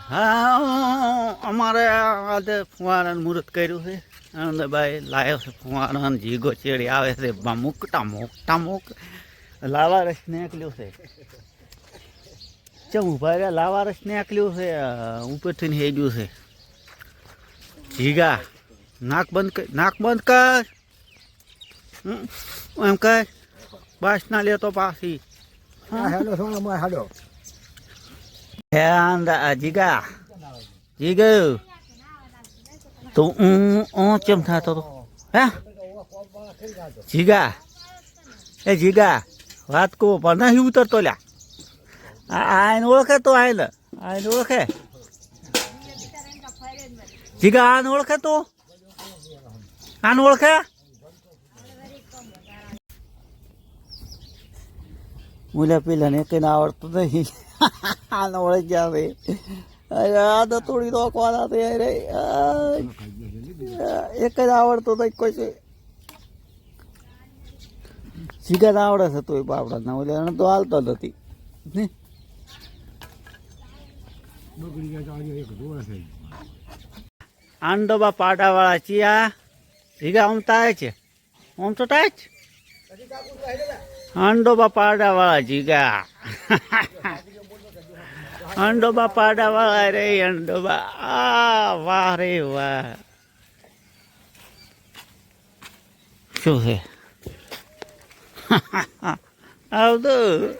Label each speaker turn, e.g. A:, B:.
A: હા અમારે આજે ફુવારાનું મુહૂર્ત કર્યું છે આનંદભાઈ લાવ્યો છે ફુવારાનો જીગો ચેડી આવે છે મોકટા મોકટા મોક લાવારસ નીકળ્યું છે ચમ ભાઈ લાવારસ નીકળ્યું છે ઉપરથી હેડ્યું છે જીગા નાક બંધ કર એમ કર બસ ના લેતો પાછી
B: હાલો
A: હે જીગા જીગો તું ચમ થતો તો હે જીગા એ જીગા વાત કહો પણ નહીં ઉતરતો લ્યા આને ઓળખે તો આને ઓળખે જીગા આને ઓળખે તો આને ઓળખે મુલા પેલા ને કઈ આવડતું નહીં આને ઓળખ જાવે અરે આ તો થોડી રોકવાના છે અરે એક જ આવડતું નહીં કોઈ છે શીખત આવડે છે તો બાપડા ના ઓલે એને તો હાલતો નથી આંડોબા પાડા વાળા ચિયા ભીગા આમ તાય છે આમ તો તાય છે અંડોબા પાડા વાળા જીગા અંડોબા પાડા વાળા રે અંડોબા વાહ રે વાહ શું છે આવતું